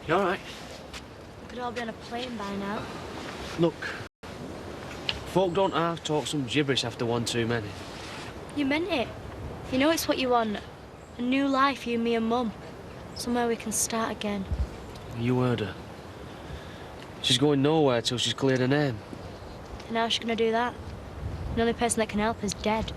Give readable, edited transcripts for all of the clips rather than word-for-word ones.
You all right? We could all be on a plane by now. Look, folk don't half talk some gibberish after one too many. You meant it. You know it's what you want. A new life, you, me and Mum. Somewhere we can start again. You heard her. She's going nowhere till she's cleared her name. And how's she gonna do that? The only person that can help is dead.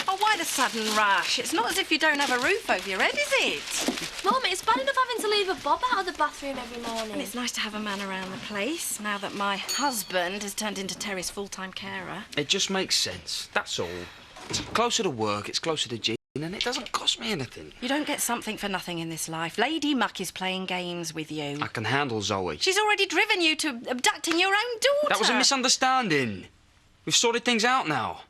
Oh, why the sudden rush? It's not as if you don't have a roof over your head, is it? Mum, it's bad enough having to leave a bob out of the bathroom every morning. And it's nice to have a man around the place, now that my husband has turned into Terry's full-time carer. It just makes sense, that's all. It's closer to work, it's closer to Jean, and it doesn't cost me anything. You don't get something for nothing in this life. Lady Muck is playing games with you. I can handle Zoe. She's already driven you to abducting your own daughter. That was a misunderstanding. We've sorted things out now.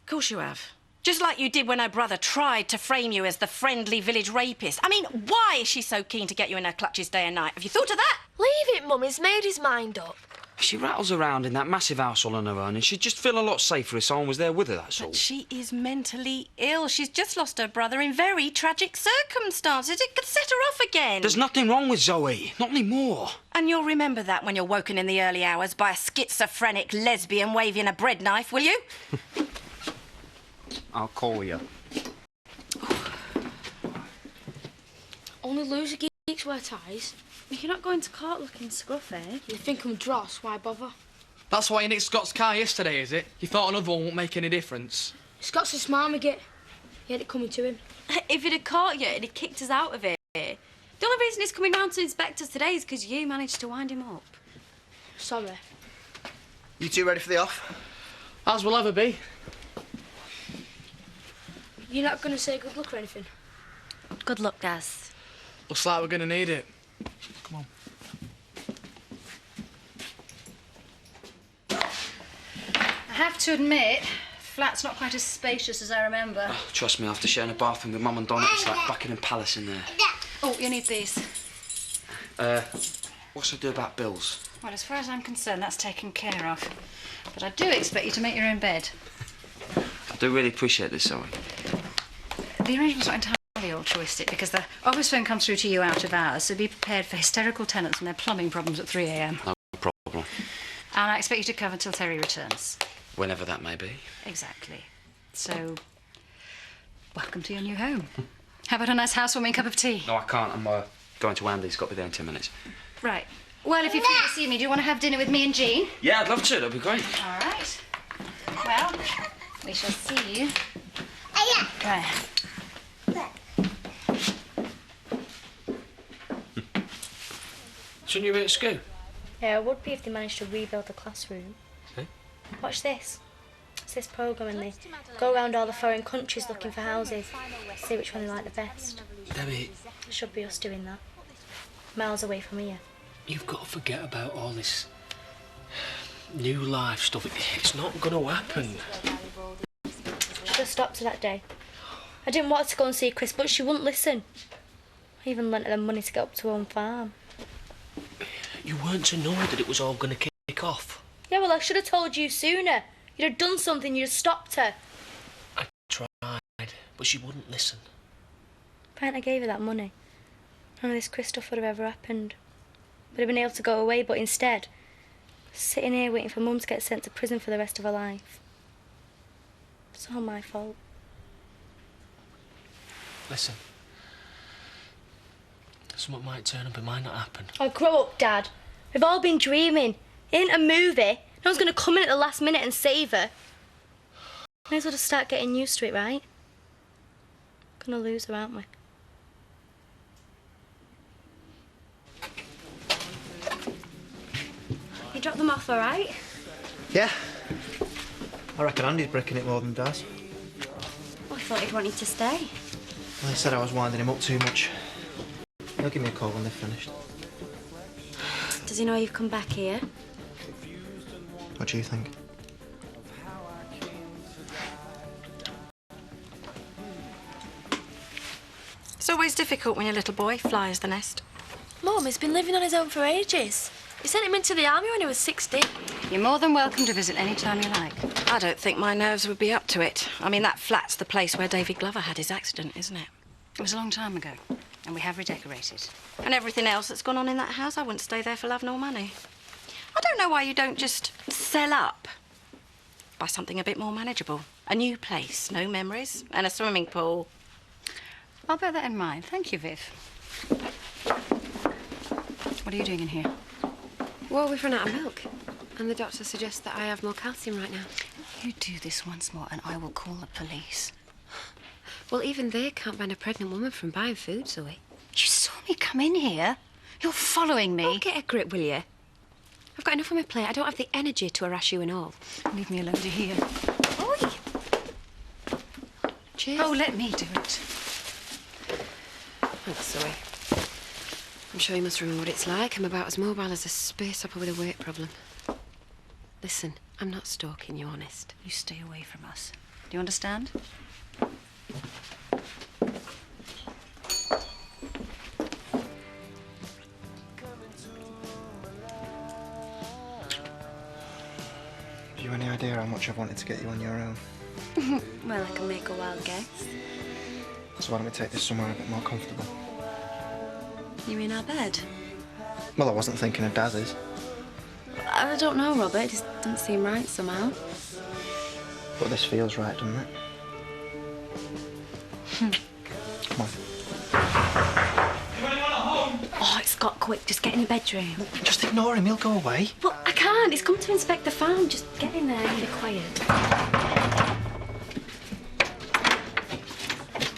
Of course you have. Just like you did when her brother tried to frame you as the friendly village rapist. I mean, why is she so keen to get you in her clutches day and night? Have you thought of that? Leave it, Mum. He's made his mind up. She rattles around in that massive house all on her own, and she'd just feel a lot safer if someone was there with her, that's all. But she is mentally ill. She's just lost her brother in very tragic circumstances. It could set her off again. There's nothing wrong with Zoe. Not anymore. And you'll remember that when you're woken in the early hours by a schizophrenic lesbian waving a bread knife, will you? I'll call you. Only loser geeks wear ties. You're not going to court looking scruffy. You think I'm dross, why bother? That's why you nicked Scott's car yesterday, is it? You thought another one won't make any difference? Scott's a smart git. He had it coming to him. If he'd have caught you, he'd have kicked us out of it. The only reason he's coming round to inspect us today is because you managed to wind him up. Sorry. You two ready for the off? As we'll ever be. You're not going to say good luck or anything? Good luck, Gaz. Looks like we're going to need it. Come on. I have to admit, flat's not quite as spacious as I remember. Oh, trust me, after sharing a bathroom with Mum and Don, it's like Buckingham Palace in there. Oh, you need these. What's I do about bills? Well, as far as I'm concerned, that's taken care of. But I do expect you to make your own bed. I do really appreciate this, Zoe. The arrangement's not entirely altruistic because the office phone comes through to you out of hours, so be prepared for hysterical tenants and their plumbing problems at 3 a.m. No problem. And I expect you to cover until Terry returns. Whenever that may be. Exactly. So, welcome to your new home. How about a nice housewarming cup of tea? No, I can't. I'm going to Andy's. Got to be there in 10 minutes. Right. Well, if you're free this evening, do you want to have dinner with me and Jean? Yeah, I'd love to. That'd be great. All right. Well, we shall see you. Right. Shouldn't you be at school? Yeah, it would be if they managed to rebuild the classroom. Eh? Watch this. It's this programme and they go around all the foreign countries looking for houses, see which one they like the best. Debbie, It should be us doing that. Miles away from here. you've got to forget about all this new life stuff. It's not going to happen. Should have stopped her that day. I didn't want her to go and see Chris, but she wouldn't listen. I even lent her the money to get up to her own farm. You weren't to know that it was all going to kick off. Yeah, well, I should have told you sooner. You'd have done something, you'd have stopped her. I tried, but she wouldn't listen. If I hadn't gave her that money, none of this Chris stuff would have ever happened. Would have been able to go away, but instead, sitting here waiting for Mum to get sent to prison for the rest of her life. It's all my fault. Listen. Something might turn up, it might not happen. Oh, grow up, Dad. We've all been dreaming. It ain't a movie. No one's going to come in at the last minute and save her. May as well just start getting used to it, right? Gonna lose her, aren't we? You dropped them off all right? Yeah. I reckon Andy's breaking it more than Daz. Oh, I thought he'd want you to stay. Well, he said I was winding him up too much. He'll give me a call when they've finished. Does he know you've come back here? What do you think? It's always difficult when your little boy flies the nest. Mum, he's been living on his own for ages. He sent him into the army when he was 16. You're more than welcome to visit any time you like. I don't think my nerves would be up to it. I mean, that flat's the place where David Glover had his accident, isn't it? It was a long time ago, and we have redecorated. And everything else that's gone on in that house, I wouldn't stay there for love nor money. I don't know why you don't just sell up. Buy something a bit more manageable. A new place, no memories, and a swimming pool. I'll bear that in mind. Thank you, Viv. What are you doing in here? Well, we've run out of milk. And the doctor suggests that I have more calcium right now. You do this once more, and I will call the police. Well, even they can't ban a pregnant woman from buying food, Zoe. You saw me come in here. You're following me. Oh, get a grip, will you? I've got enough on my plate. I don't have the energy to harass you and all. Leave me alone to hear. Oi! Cheers. Oh, let me do it. Thanks, Zoe. I'm sure you must remember what it's like. I'm about as mobile as a space hopper with a weight problem. Listen, I'm not stalking you, honest. You stay away from us. Do you understand? Have you any idea how much I've wanted to get you on your own? Well, I can make a wild guess. So why don't we take this somewhere a bit more comfortable? You mean our bed? Well, I wasn't thinking of Daz's. I don't know, Robert. It just doesn't seem right somehow. But this feels right, doesn't it? Come on. Oh, it's got quick. Just get in your bedroom. Just ignore him, he'll go away. But I can't. He's come to inspect the farm. Just get in there and be quiet.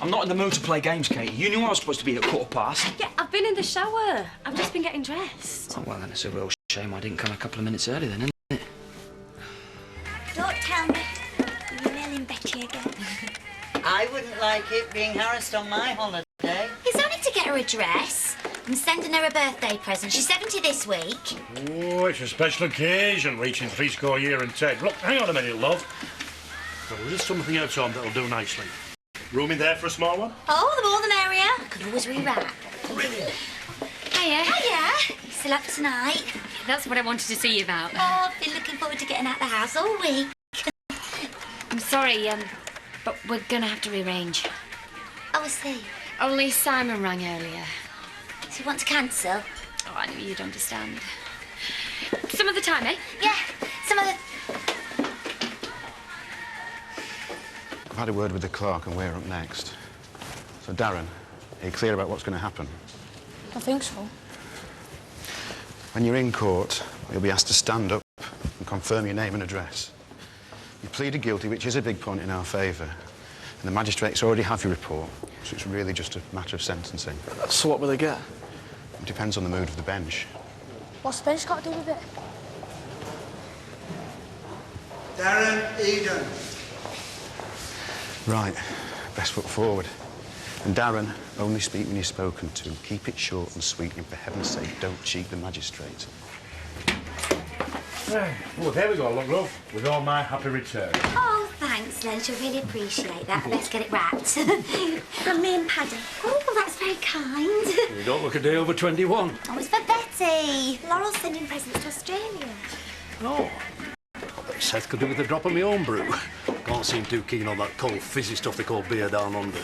I'm not in the mood to play games, Katie. You knew I was supposed to be at 15:15. Yeah, I've been in the shower. I've just been getting dressed. Oh, well, then it's a real shame I didn't come a couple of minutes early then, isn't it? Don't tell me you're nailing Betty again. I wouldn't like it being harassed on my holiday. It's only to get her a dress. I'm sending her a birthday present. She's 70 this week. Oh, it's a special occasion, reaching 70 year and 10. Look, hang on a minute, love. Well, there's something else on that'll do nicely. Room in there for a small one? Oh, the more the merrier. I could always rewrap. Brilliant. Hiya. Hiya. Still up tonight? That's what I wanted to see you about. Oh, I've been looking forward to getting out of the house all week. I'm sorry, but we're gonna have to rearrange. Oh, I see. Only Simon rang earlier. So you want to cancel? Oh, I knew you'd understand. Some other time, eh? Yeah, some other... I've had a word with the clerk and we're up next. So, Darren, are you clear about what's going to happen? I think so. When you're in court, you'll be asked to stand up and confirm your name and address. You pleaded guilty, which is a big point in our favour. And the magistrates already have your report, so it's really just a matter of sentencing. So what will they get? It depends on the mood of the bench. What's the bench got to do with it? Darren Eden. Right, best foot forward. And Darren, only speak when you're spoken to. Keep it short and sweet, and for heaven's sake, don't cheat the magistrate. Right. Well, there we go, look, love. With all my happy return. Oh, thanks, Len. She'll really appreciate that. Let's get it wrapped. From me and Paddy. Oh, that's very kind. You don't look a day over 21. Oh, it's for Betty. Laurel's sending presents to Australia. Oh. Seth could do with a drop of my own brew. Can't seem too keen on that cold, fizzy stuff they call beer down under.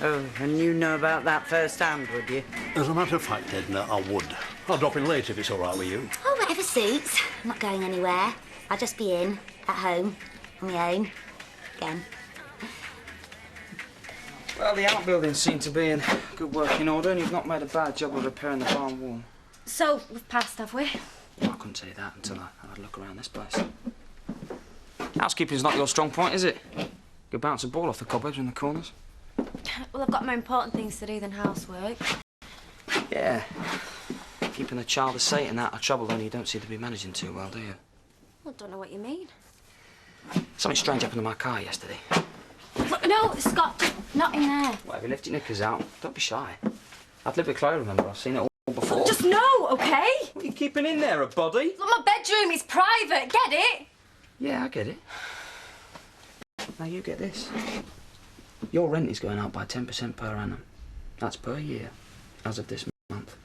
Oh, and you know about that firsthand, would you? As a matter of fact, Edna, I would. I'll drop in late if it's all right with you. Oh, whatever suits. I'm not going anywhere. I'll just be in, at home, on my own, again. Well, the outbuildings seem to be in good working order, and you've not made a bad job of repairing the barn wall. So, we've passed, have we? I couldn't tell you that until I had a look around this place. Housekeeping's not your strong point, is it? You bounce a ball off the cobwebs in the corners. Well, I've got more important things to do than housework. Yeah. Keeping the child of Satan out of trouble, only you don't seem to be managing too well, do you? I don't know what you mean. Something strange happened to my car yesterday. No, Scott, not in there. Whatever, you left your knickers out. Don't be shy. I've lived with Chloe, remember? I've seen it all before. Just no, OK? What are you keeping in there, a body? Look, my bedroom is private, get it? Yeah, I get it. Now you get this. Your rent is going out by 10% per annum. That's per year, as of this month.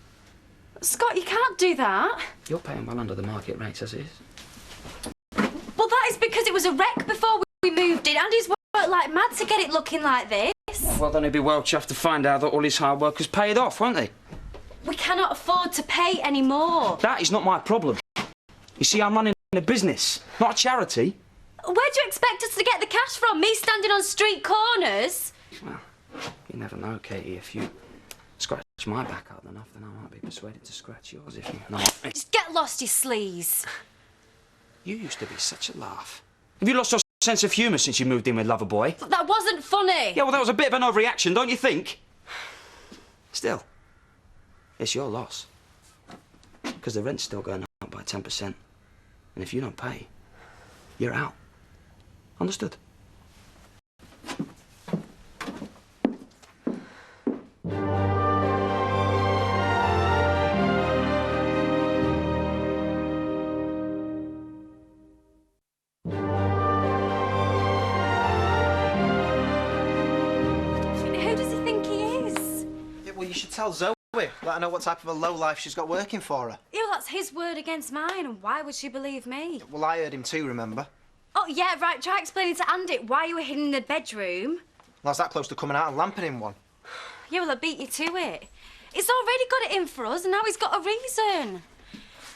Scott, you can't do that. You're paying well under the market rates as is. Well, that is because it was a wreck before we moved in, and he's worked like mad to get it looking like this. Well, Well, then he'd be well chuffed to find out that all his hard work has paid off, won't he? We cannot afford to pay any more. That is not my problem. You see, I'm running a business, not a charity. Where do you expect us to get the cash from? Me standing on street corners? Well, you never know, Katie. If you scratch my back hard enough, then I might be persuaded to scratch yours if you... No. Just get lost, you sleaze. You used to be such a laugh. Have you lost your sense of humour since you moved in with Loverboy? That wasn't funny. Yeah, well, that was a bit of an overreaction, don't you think? Still, it's your loss. Because the rent's still going up by 10%. And if you don't pay, you're out. Understood? Who does he think he is? Yeah, well, you should tell Zoe. Let her know what type of a lowlife she's got working for her. Yeah, well, that's his word against mine, and why would she believe me? Well, I heard him too, remember? Oh, yeah, right, try explaining to Andy why you were hidden in the bedroom. Well, I was that close to coming out and lamping him one. Yeah, well, I beat you to it. He's already got it in for us, and now he's got a reason.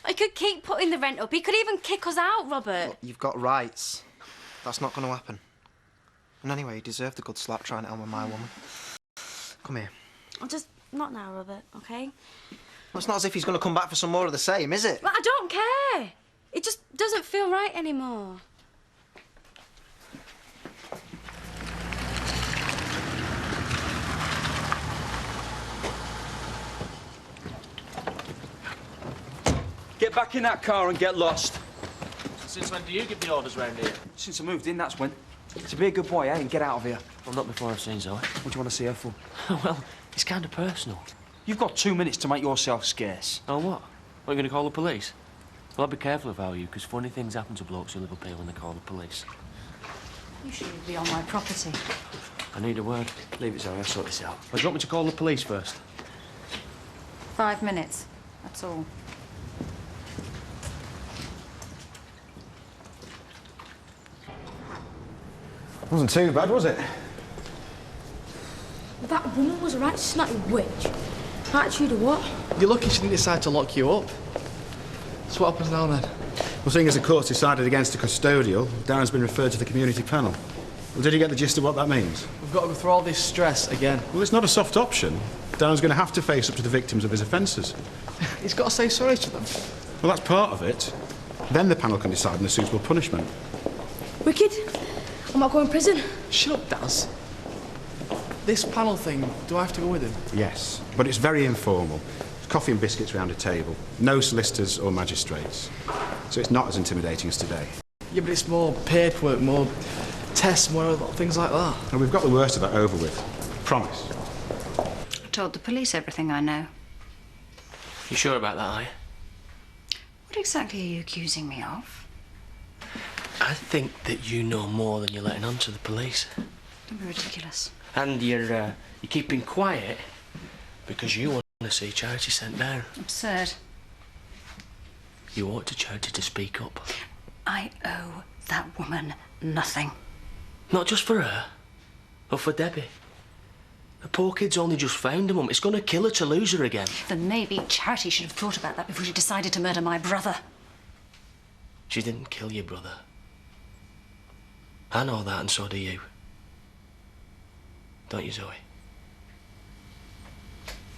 He could keep putting the rent up. He could even kick us out, Robert. Well, you've got rights. That's not going to happen. And anyway, he deserved a good slap trying to help my woman. Come here. I'll just... Not now, Robert, OK? Well, it's not as if he's going to come back for some more of the same, is it? Well, I don't care. It just doesn't feel right anymore. Get back in that car and get lost. Since when do you give the orders round here? Since I moved in, that's when. So be a good boy, eh, and get out of here. Well, not before I've seen Zoe. What do you want to see her for? Well, it's kind of personal. You've got 2 minutes to make yourself scarce. Oh, what? Are you going to call the police? Well, I'd be careful if I were you, because funny things happen to blokes who live up here when they call the police. You shouldn't be on my property. I need a word. Leave it, Zoe, I'll sort this out. Well, do you want me to call the police first? 5 minutes, that's all. Wasn't too bad, was it? Well, that woman was a right snotty witch. Attitude of what? You're lucky she didn't decide to lock you up. So what happens now, then? Well, seeing as the court's decided against the custodial, Darren's been referred to the community panel. Well, did you get the gist of what that means? We've got to go through all this stress again. Well, it's not a soft option. Darren's going to have to face up to the victims of his offences. He's got to say sorry to them. Well, that's part of it. Then the panel can decide on a suitable punishment. Wicked. I'm not going to prison. Shut up, Daz. This panel thing, do I have to go with him? Yes, but it's very informal. Coffee and biscuits round a table. No solicitors or magistrates. So it's not as intimidating as today. Yeah, but it's more paperwork, more tests, more things like that. And we've got the worst of that over with. Promise. I told the police everything I know. You sure about that, are you? What exactly are you accusing me of? I think that you know more than you're letting on to the police. Don't be ridiculous. And you're keeping quiet because you want to see Charity sent down. Absurd. You ought to Charity to speak up. I owe that woman nothing. Not just for her, but for Debbie. The poor kid's only just found her, Mum. It's going to kill her to lose her again. Then maybe Charity should have thought about that before she decided to murder my brother. She didn't kill your brother. I know that, and so do you. Don't you, Zoe?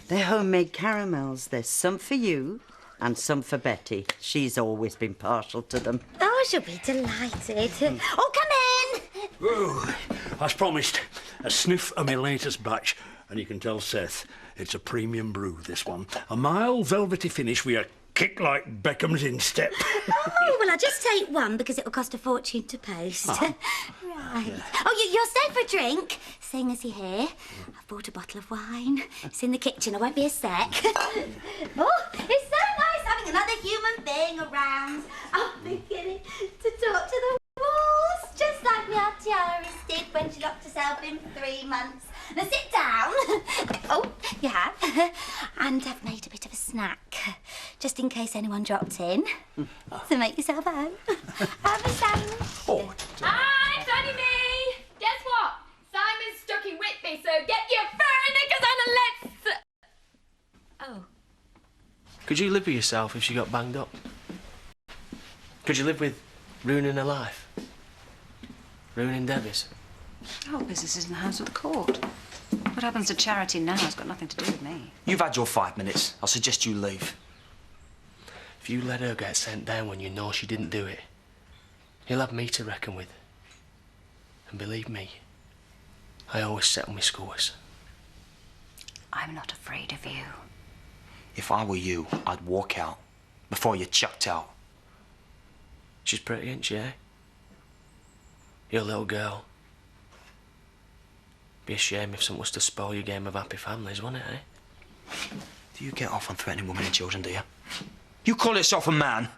They're homemade caramels. There's some for you and some for Betty. She's always been partial to them. Oh, she'll be delighted. Oh, come in! Oh, as promised, a sniff of my latest batch, and you can tell Seth it's a premium brew, this one. A mild, velvety finish with a kick like Beckham's instep. Oh, well, I'll just take one because it'll cost a fortune to post. Right. Yeah. Oh, you're staying for a drink? Seeing as you're here, I've bought a bottle of wine. It's in the kitchen. I won't be a sec. Oh, it's so nice having another human being around. I'm beginning to talk to the walls, just like my Auntie Iris did when she locked herself in for 3 months. Now sit down. Oh, you have. And I've made a bit of a snack, just in case anyone dropped in. So make yourself home. Have a sandwich. Oh. Hi, Fanny me. Guess what? Simon's stuck in Whitby, so get Could you live with yourself if she got banged up? Could you live with ruining her life? Ruining Debbie's? Our business is in the house of the court. What happens to charity now has got nothing to do with me. You've had your 5 minutes. I'll suggest you leave. If you let her get sent down when you know she didn't do it, you'll have me to reckon with. And believe me, I always settle my scores. I'm not afraid of you. If I were you, I'd walk out before you chucked out. She's pretty, ain't she, eh? Your little girl. Be a shame if something was to spoil your game of happy families, wouldn't it, eh? Do you get off on threatening women and children, do you? You call yourself a man?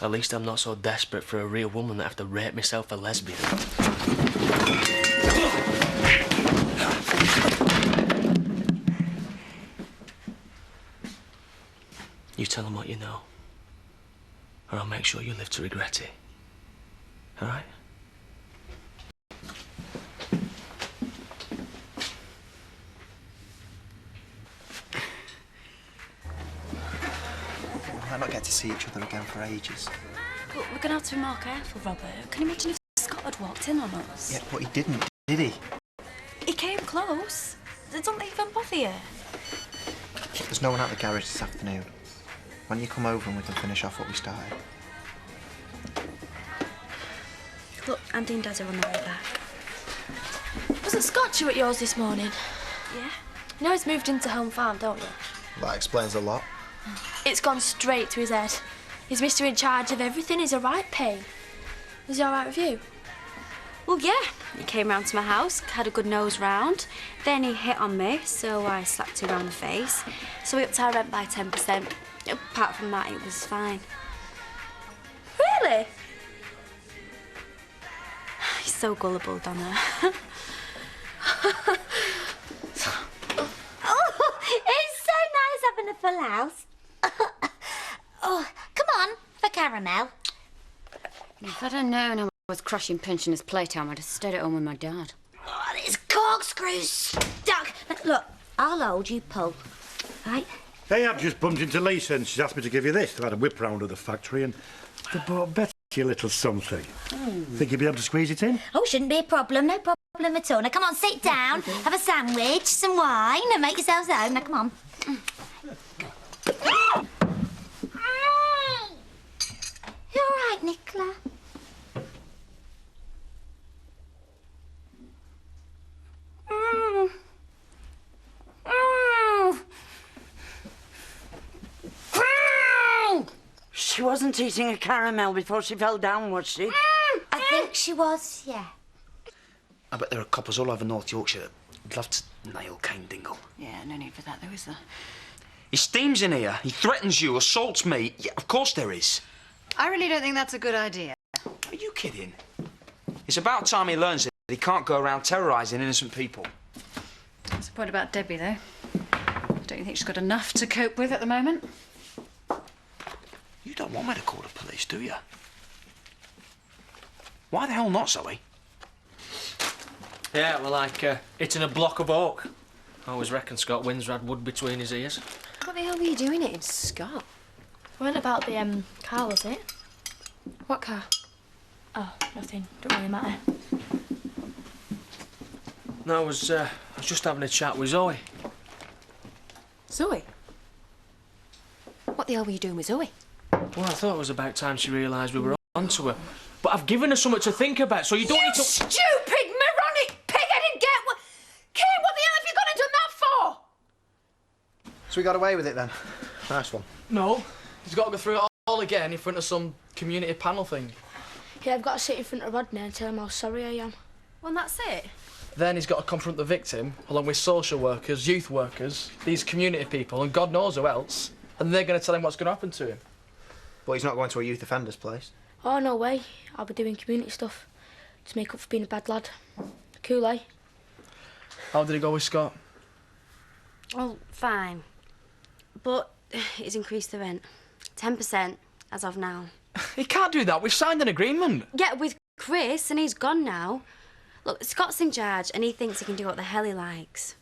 At least I'm not so desperate for a real woman that I have to rape myself a lesbian. You tell them what you know, or I'll make sure you live to regret it. All right? We might not get to see each other again for ages. But we're gonna have to be more careful, Robert. Can you imagine if Scott had walked in on us? Yeah, but he didn't, did he? He came close. Don't even bother you. There's no one at the garage this afternoon. Why don't you come over and we can finish off what we started? Look, Andy and Dad are on their way back. Wasn't Scott you at yours this morning? Yeah. You know he's moved into Home Farm, don't you? That explains a lot. It's gone straight to his head. He's Mr. in charge of everything. He's a right pain. Was he all right with you? Well, yeah. He came round to my house, had a good nose round. Then he hit on me, so I slapped him round the face. So we upped our rent by 10%. Apart from that, it was fine. Really? He's so gullible, Donna. Oh, it's so nice having a full house. Oh, come on, for caramel. If I'd have known I was crushing pensioners' playtime, I'd have stayed at home with my dad. Oh, this corkscrew's stuck. Look, I'll hold you pull. Right? Hey, I've just bumped into Lisa and she's asked me to give you this. They've had a whip round of the factory and they bought Betty a little something. Think you'll be able to squeeze it in? Oh, shouldn't be a problem. No problem at all. Now, come on, sit down, have a sandwich, some wine, and make yourselves at home. Now, come on. You all right, Nicola? She wasn't eating a caramel before she fell down, was she? I think she was, yeah. I bet there are coppers all over North Yorkshire that'd love to nail Cain Dingle. Yeah, no need for that, though, is there? He steams in here, he threatens you, assaults me. Yeah, of course there is. I really don't think that's a good idea. Are you kidding? It's about time he learns that he can't go around terrorising innocent people. That's the point about Debbie, though. Don't you think she's got enough to cope with at the moment? You don't want me to call the police, do you? Why the hell not, Zoe? Yeah, well, like hitting a block of oak. I always reckon Scott Windsor had wood between his ears. What the hell were you doing hitting Scott? Weren't about the car, was it? What car? Oh, nothing. Don't really matter. No, I was just having a chat with Zoe. Zoe? What the hell were you doing with Zoe? Well, I thought it was about time she realised we were onto her. But I've given her something to think about, so you don't need to... Stupid, moronic, pig-headed get... Kid, what the hell have you gone and done that for? So we got away with it then? Nice one. No, he's got to go through it all again in front of some community panel thing. Yeah, I've got to sit in front of Rodney and tell him how sorry I am. Well, and that's it. Then he's got to confront the victim, along with social workers, youth workers, these community people, and God knows who else. And they're going to tell him what's going to happen to him. But he's not going to a youth offender's place. Oh, no way. I'll be doing community stuff to make up for being a bad lad. Cool, eh? How did it go with Scott? Well, fine. But he's increased the rent. 10% as of now. He can't do that. We've signed an agreement. Yeah, with Chris, and he's gone now. Look, Scott's in charge, and he thinks he can do what the hell he likes.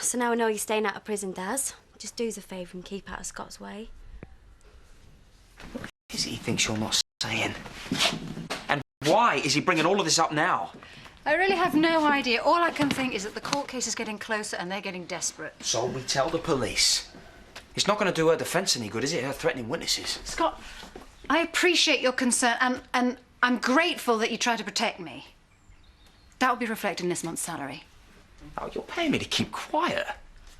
So now I know you're staying out of prison, Daz. Just just do us a favour and keep out of Scott's way. What is it he thinks you're not saying? And why is he bringing all of this up now? I really have no idea. All I can think is that the court case is getting closer and they're getting desperate. So we tell the police. It's not going to do her defence any good, is it? Her threatening witnesses. Scott, I appreciate your concern and I'm grateful that you try to protect me. That will be reflected in this month's salary. Oh, you're paying me to keep quiet.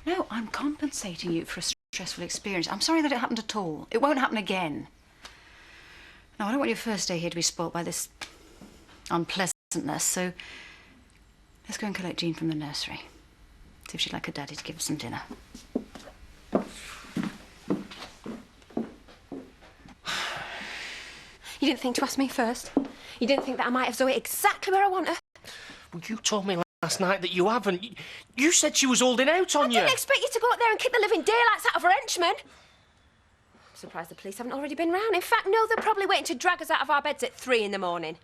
No, I'm compensating you for a stressful experience. I'm sorry that it happened at all. It won't happen again. Now, I don't want your first day here to be spoilt by this unpleasantness, so let's go and collect Jean from the nursery. See if she'd like her daddy to give her some dinner. You didn't think to ask me first? You didn't think that I might have Zoe exactly where I want her? Well, you told me last night that you haven't. You said she was holding out on you. I didn't expect you to go up there and kick the living daylights out of her henchmen. I'm surprised the police haven't already been round. In fact, no, they're probably waiting to drag us out of our beds at 3 in the morning.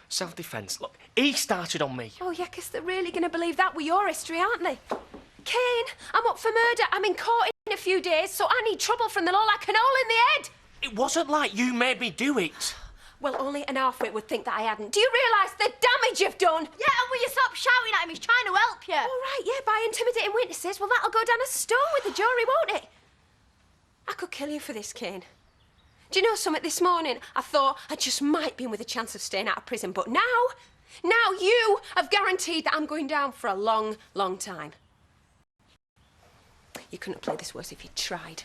Self-defence. Look, he started on me. Oh, yeah, 'cause they're really going to believe that with your history, aren't they? Kane, I'm up for murder. I'm in court in a few days, so I need trouble from the law like an hole in the head. It wasn't like you made me do it. Well, only an half-wit would think that I hadn't. Do you realise the damage you've done? Yeah, and will you stop shouting at him? He's trying to help you. All right, yeah, by intimidating witnesses. Well, that'll go down a stone with the jury, won't it? I could kill you for this, Kane. Do you know something? This morning, I thought I just might be in with a chance of staying out of prison, but now you have guaranteed that I'm going down for a long, long time. You couldn't have played this worse if you'd tried.